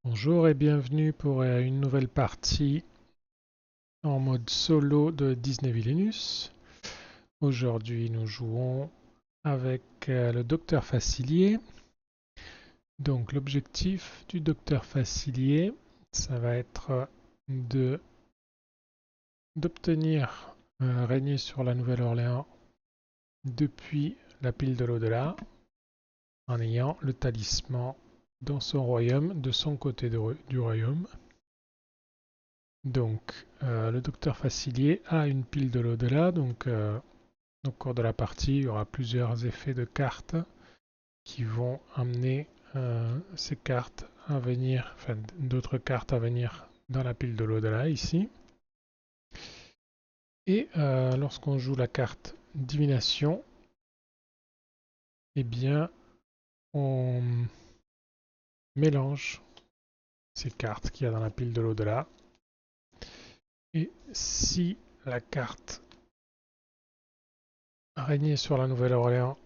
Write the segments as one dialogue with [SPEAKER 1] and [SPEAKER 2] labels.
[SPEAKER 1] Bonjour et bienvenue pour une nouvelle partie en mode solo de Disney Villainous. Aujourd'hui nous jouons avec le docteur Facilier. Donc l'objectif du docteur Facilier, ça va être d'obtenir régner sur la Nouvelle-Orléans depuis la pile de l'au-delà en ayant le talisman dans son royaume, de son côté du royaume. Donc, le docteur Facilier a une pile de l'au-delà. Donc, au cours de la partie, il y aura plusieurs effets de cartes qui vont amener ces cartes à venir, enfin d'autres cartes à venir dans la pile de l'au-delà ici. Et lorsqu'on joue la carte divination, eh bien, on mélange ces cartes qu'il y a dans la pile de l'au-delà. Et si la carte régner sur la Nouvelle-Orléans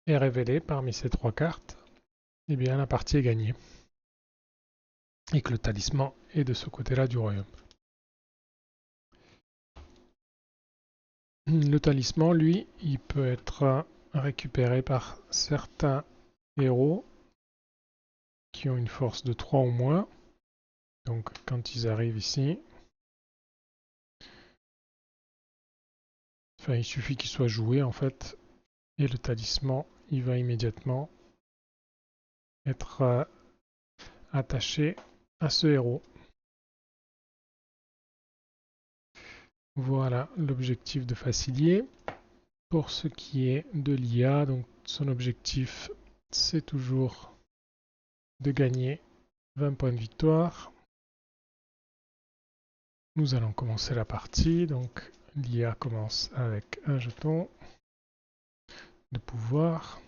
[SPEAKER 1] est révélée parmi ces trois cartes, eh bien la partie est gagnée. Et que le talisman est de ce côté-là du royaume. Le talisman, lui, il peut être récupéré par certains héros qui ont une force de 3 ou moins. Donc quand ils arrivent ici, il suffit qu'ils soient joués en fait, et le talisman, il va immédiatement être attaché à ce héros. Voilà l'objectif de Facilier. Pour ce qui est de l'IA, donc son objectif, c'est toujours de gagner 20 points de victoire. Nous allons commencer la partie. Donc l'IA commence avec un jeton de pouvoir.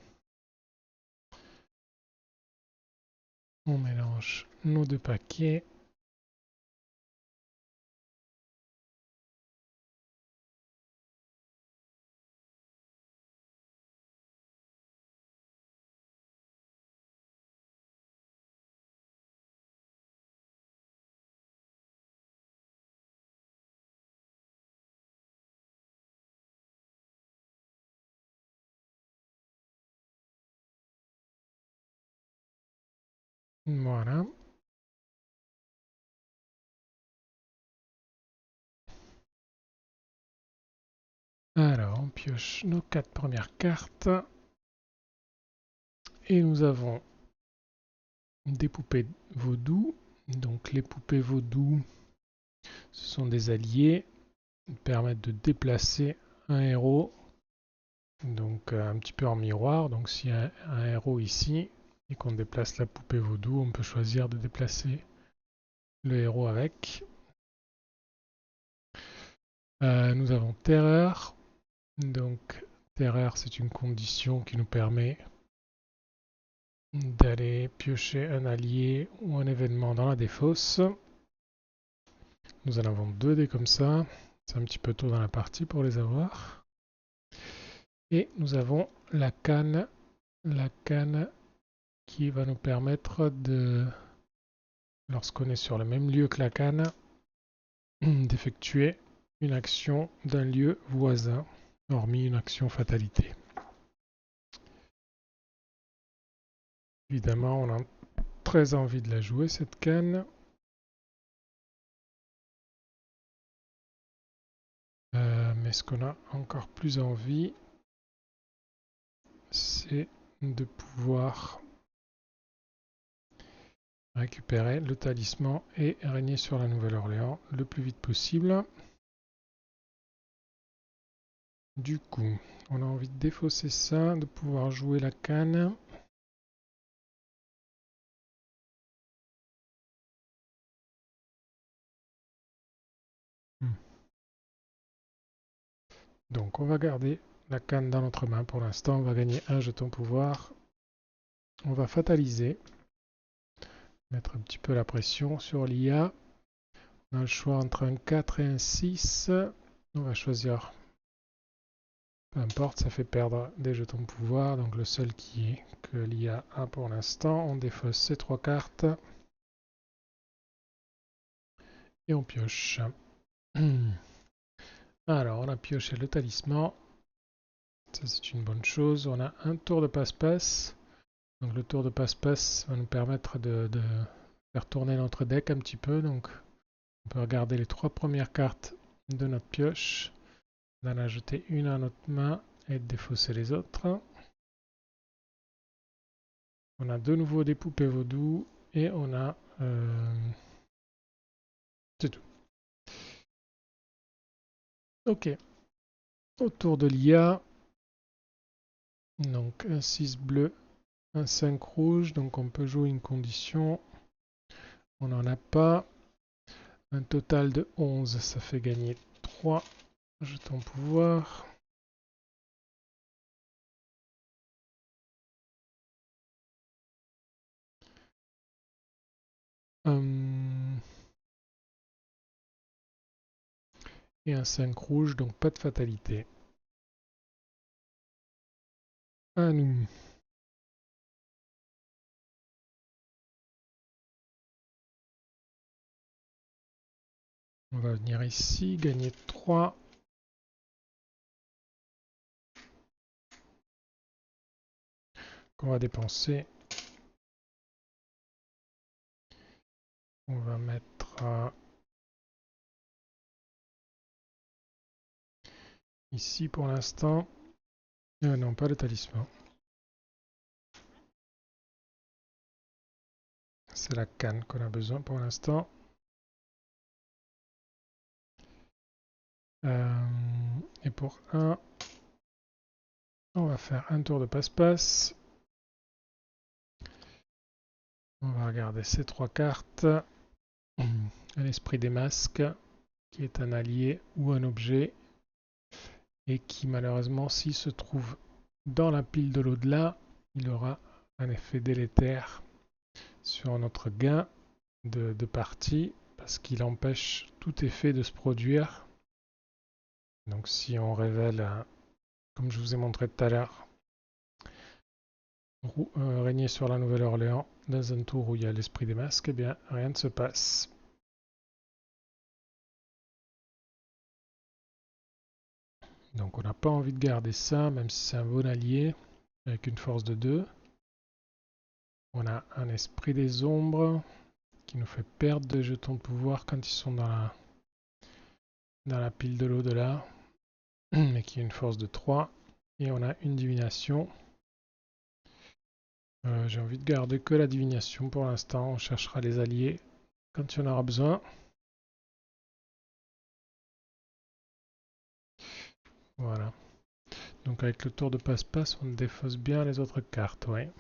[SPEAKER 1] On mélange nos deux paquets. Voilà. Alors, on pioche nos 4 premières cartes. Et nous avons des poupées vaudou. Donc les poupées vaudou, ce sont des alliés. Ils permettent de déplacer un héros. Donc un petit peu en miroir. Donc s'il y a un héros ici et qu'on déplace la poupée vaudou, on peut choisir de déplacer le héros avec. Nous avons terreur. Donc terreur, c'est une condition qui nous permet d'aller piocher un allié ou un événement dans la défausse. Nous en avons 2 dés comme ça. C'est un petit peu tôt dans la partie pour les avoir. Et nous avons la canne qui va nous permettre de, lorsqu'on est sur le même lieu que la canne, d'effectuer une action d'un lieu voisin, hormis une action fatalité. Évidemment, on a très envie de la jouer cette canne. Mais ce qu'on a encore plus envie, c'est de pouvoir récupérer le talisman et régner sur la Nouvelle-Orléans le plus vite possible. Du coup, on a envie de défausser ça, de pouvoir jouer la canne. Donc on va garder la canne dans notre main pour l'instant. On va gagner un jeton pouvoir. On va fataliser. Mettre un petit peu la pression sur l'IA. On a le choix entre un 4 et un 6. On va choisir. Peu importe, ça fait perdre des jetons de pouvoir. Donc le seul qui est que l'IA a pour l'instant. On défausse ces 3 cartes. Et on pioche. Alors, on a pioché le talisman. Ça, c'est une bonne chose. On a un tour de passe-passe. Donc, le tour de passe-passe va nous permettre de faire tourner notre deck un petit peu. Donc, on peut regarder les 3 premières cartes de notre pioche, d'en ajouter une à notre main et de défausser les autres. On a de nouveau des poupées vaudou et on a... c'est tout. Ok. Autour de l'IA, donc un 6 bleu, un 5 rouge, donc on peut jouer une condition. On n'en a pas. Un total de 11, ça fait gagner 3 jetons pouvoir. Et un 5 rouge, donc pas de fatalité. À nous. On va venir ici, gagner 3. Qu'on va dépenser. On va mettre ici pour l'instant. Non, pas le talisman. C'est la canne qu'on a besoin pour l'instant. Et pour 1, on va faire un tour de passe-passe. On va regarder ces 3 cartes. L'esprit des masques, qui est un allié ou un objet, et qui malheureusement, s'il se trouve dans la pile de l'au-delà, il aura un effet délétère sur notre gain de partie, parce qu'il empêche tout effet de se produire. Donc si on révèle, comme je vous ai montré tout à l'heure, régner sur la Nouvelle-Orléans dans un tour où il y a l'esprit des masques, eh bien rien ne se passe. Donc on n'a pas envie de garder ça, même si c'est un bon allié, avec une force de 2. On a un esprit des ombres qui nous fait perdre de jetons de pouvoir quand ils sont dans la pile de l'au-delà, mais qui a une force de 3. Et on a une divination. J'ai envie de garder que la divination pour l'instant. On cherchera les alliés quand il y en aura besoin. Voilà. Donc avec le tour de passe-passe, on défausse bien les autres cartes, ouais.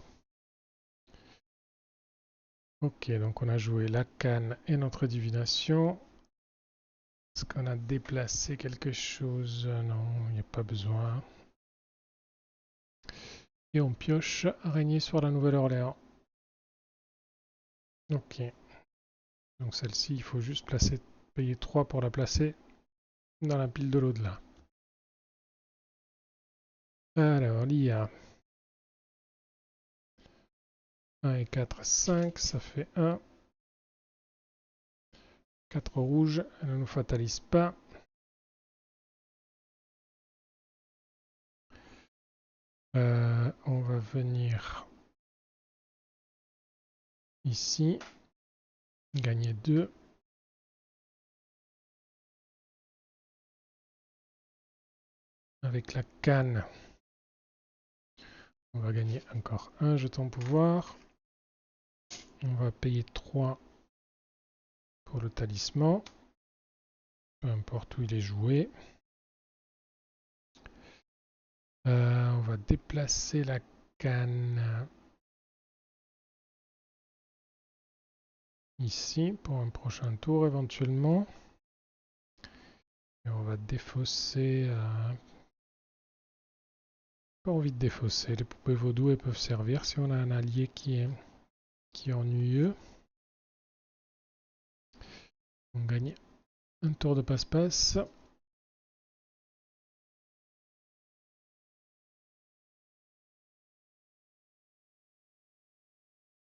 [SPEAKER 1] Ok, donc on a joué la canne et notre divination. Est-ce qu'on a déplacé quelque chose? Non, il n'y a pas besoin. Et on pioche régner sur la Nouvelle-Orléans. Ok. Donc celle-ci, il faut juste payer 3 pour la placer dans la pile de l'au-delà. Alors, l'IA. 1 et 4, 5, ça fait 1. 4 rouges, elle ne nous fatalise pas. On va venir ici, gagner 2. Avec la canne, on va gagner encore un jeton pouvoir. On va payer 3 pour le talisman, peu importe où il est joué. On va déplacer la canne ici pour un prochain tour éventuellement. Et on va défausser. Pas envie de défausser. Les poupées vaudou elles peuvent servir si on a un allié qui est ennuyeux. On gagne un tour de passe-passe.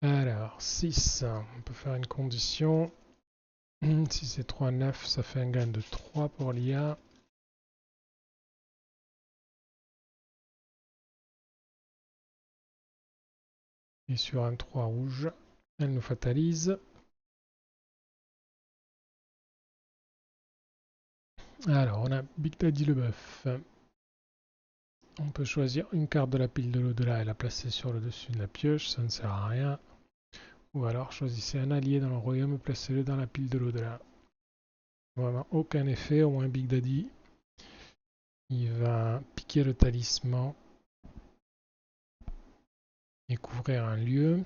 [SPEAKER 1] Alors, 6. On peut faire une condition. Si c'est 3, 9, ça fait un gain de 3 pour l'IA. Et sur un 3 rouge, elle nous fatalise. Alors, on a Big Daddy le bœuf. On peut choisir une carte de la pile de l'au-delà et la placer sur le dessus de la pioche, ça ne sert à rien. Ou alors choisissez un allié dans le royaume et placez-le dans la pile de l'au-delà. Vraiment aucun effet, au moins Big Daddy. Il va piquer le talisman et couvrir un lieu.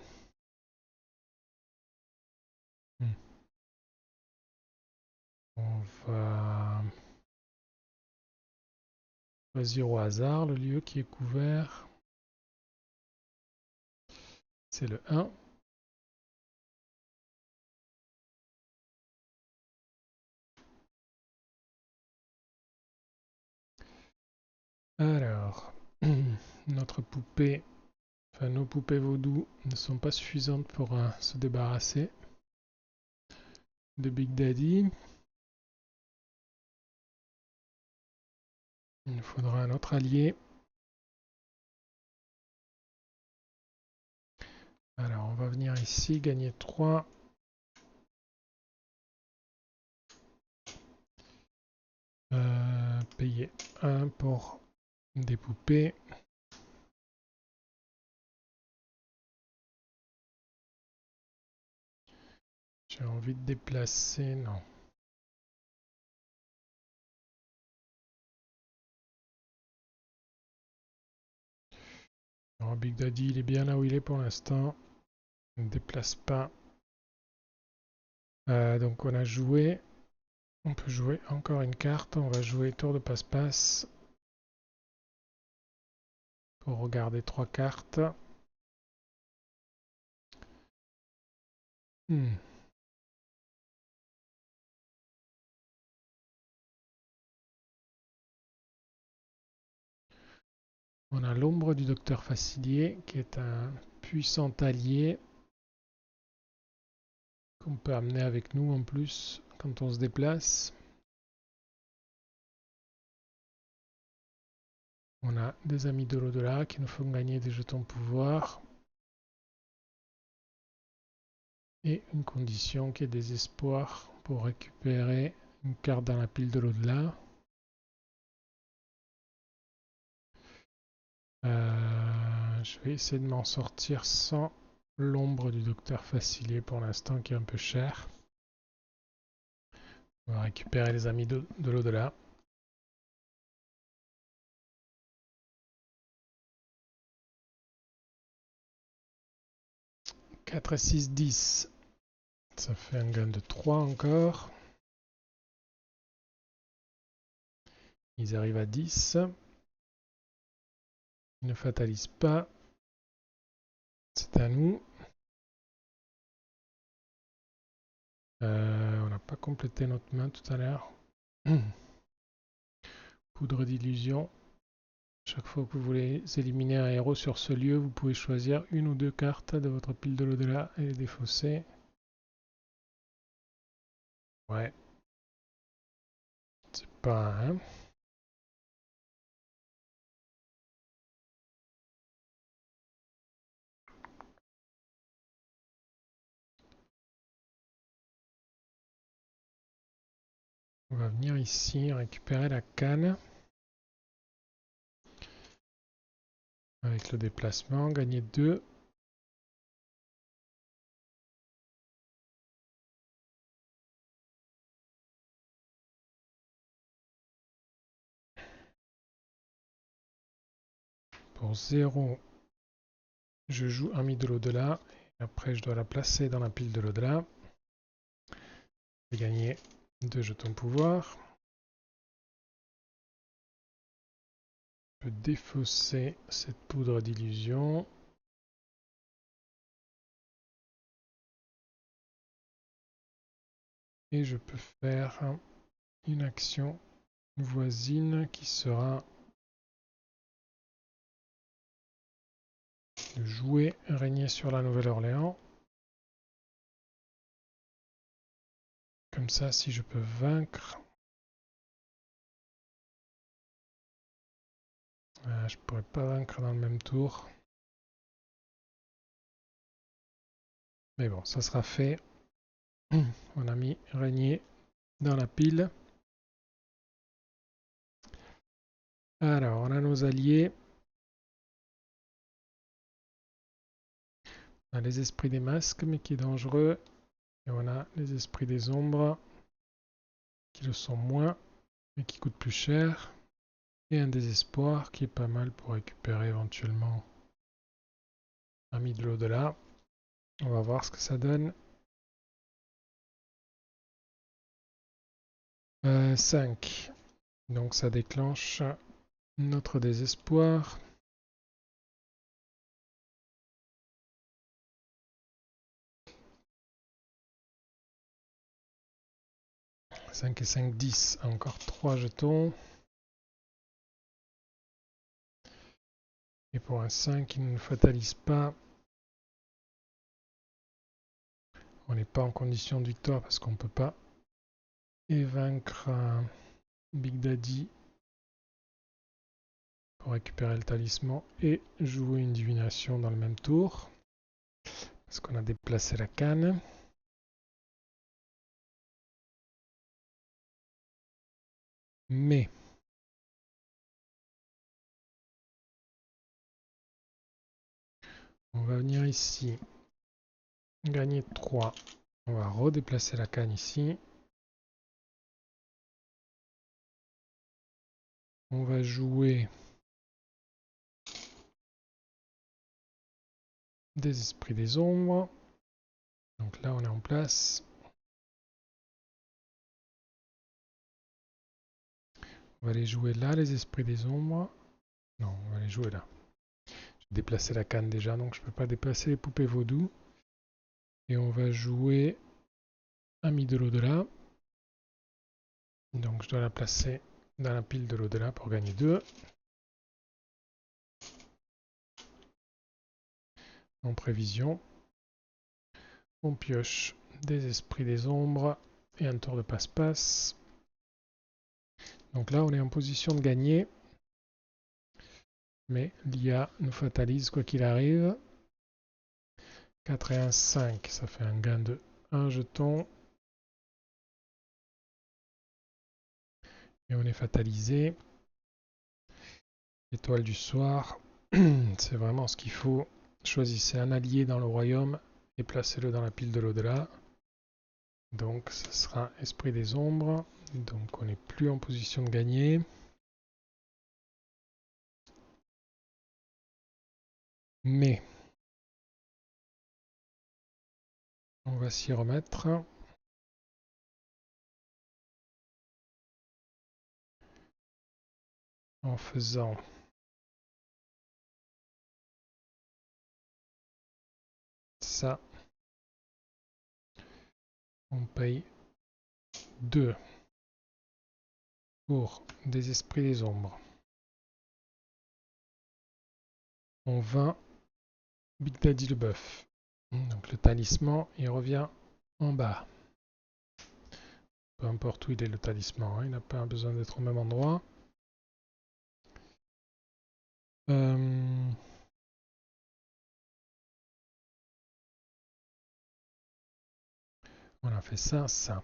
[SPEAKER 1] On va choisir au hasard le lieu qui est couvert. C'est le 1. Alors, notre poupée, enfin nos poupées vaudou ne sont pas suffisantes pour se débarrasser de Big Daddy. Il nous faudra un autre allié. Alors, on va venir ici, gagner 3. Payer 1 pour des poupées. J'ai envie de déplacer, non. Alors, Big Daddy, il est bien là où il est pour l'instant. Il ne déplace pas. Donc on a joué. On peut jouer encore une carte. On va jouer tour de passe-passe. Pour regarder 3 cartes. On a l'ombre du docteur Facilier qui est un puissant allié qu'on peut amener avec nous en plus quand on se déplace. On a des amis de l'au-delà qui nous font gagner des jetons pouvoir. Et une condition qui est désespoir pour récupérer une carte dans la pile de l'au-delà. Je vais essayer de m'en sortir sans l'ombre du docteur Facilier pour l'instant qui est un peu cher. On va récupérer les amis de l'au-delà. 4 et 6, 10. Ça fait un gain de 3 encore. Ils arrivent à 10. Ils ne fatalisent pas. C'est à nous. On n'a pas complété notre main tout à l'heure. Poudre d'illusion. Chaque fois que vous voulez éliminer un héros sur ce lieu, vous pouvez choisir une ou deux cartes de votre pile de l'au-delà et les défausser. Ouais. C'est pas un. On va venir ici récupérer la canne. Avec le déplacement, gagner 2. Pour 0, je joue un mi de l'au-delà. Après, je dois la placer dans la pile de l'au-delà. Je vais gagner 2 jetons pouvoir. Je peux défausser cette poudre d'illusion. Et je peux faire une action voisine qui sera de jouer régner sur la Nouvelle-Orléans. Comme ça, si je peux vaincre... je pourrais pas vaincre dans le même tour. Mais bon, ça sera fait. On a mis Régnier dans la pile. Alors, on a nos alliés. On a les esprits des masques, mais qui est dangereux. Et on a les esprits des ombres, qui le sont moins, mais qui coûtent plus cher. Et un désespoir qui est pas mal pour récupérer éventuellement ami de l'au-delà. On va voir ce que ça donne. 5. Donc ça déclenche notre désespoir. « 5 et 5, 10. Encore 3 jetons. Et pour un 5, il ne nous fatalise pas. On n'est pas en condition de victoire parce qu'on ne peut pas vaincre Big Daddy pour récupérer le talisman et jouer une divination dans le même tour. Parce qu'on a déplacé la canne. Mais on va venir ici, gagner 3. On va redéplacer la canne ici. On va jouer des esprits des ombres. Donc là, on est en place. On va les jouer là, les esprits des ombres. Non, on va les jouer là. J'ai déplacé la canne déjà, donc je ne peux pas déplacer les poupées vaudou. Et on va jouer ami de l'au-delà. Donc je dois la placer dans la pile de l'au-delà pour gagner 2. En prévision, on pioche des esprits des ombres et un tour de passe-passe. Donc là, on est en position de gagner. Mais l'IA nous fatalise quoi qu'il arrive. 4 et 1, 5. Ça fait un gain de 1 jeton. Et on est fatalisé. Étoile du soir. C'est vraiment ce qu'il faut. Choisissez un allié dans le royaume et placez-le dans la pile de l'au-delà. Donc ce sera esprit des ombres. Donc on n'est plus en position de gagner. Mais on va s'y remettre. En faisant ça. On paye 2 pour des esprits des ombres. On vint Big Daddy le bœuf. Donc le talisman, il revient en bas. Peu importe où il est le talisman, hein, il n'a pas besoin d'être au même endroit. On a fait ça, ça.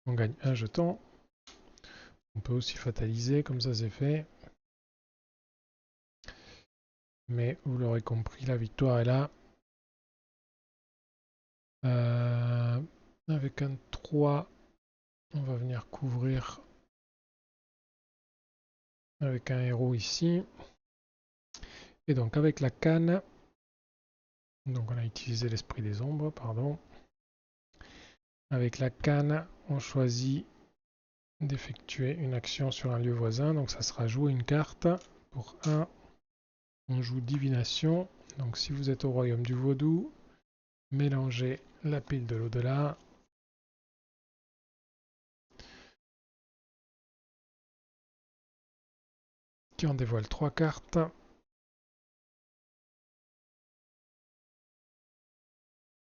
[SPEAKER 1] On gagne un jeton. On peut aussi fataliser, comme ça c'est fait. Mais vous l'aurez compris, la victoire est là. Avec un 3, on va venir couvrir avec un héros ici. Et donc avec la canne, donc on a utilisé l'esprit des ombres, pardon. Avec la canne, on choisit d'effectuer une action sur un lieu voisin. Donc ça sera jouer une carte. Pour 1, on joue divination. Donc si vous êtes au royaume du vaudou, mélangez la pile de l'au-delà. Qui en dévoile 3 cartes.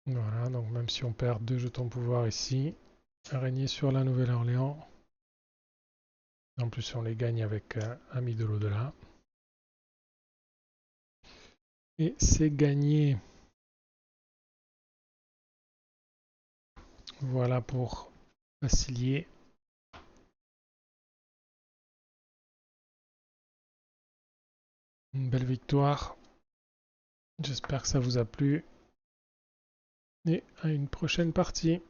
[SPEAKER 1] On Voilà, donc même si on perd 2 jetons de pouvoir ici, régner sur la Nouvelle-Orléans. En plus, on les gagne avec un middle au-delà. Et c'est gagné. Voilà pour Vassilier. Une belle victoire. J'espère que ça vous a plu. Et à une prochaine partie.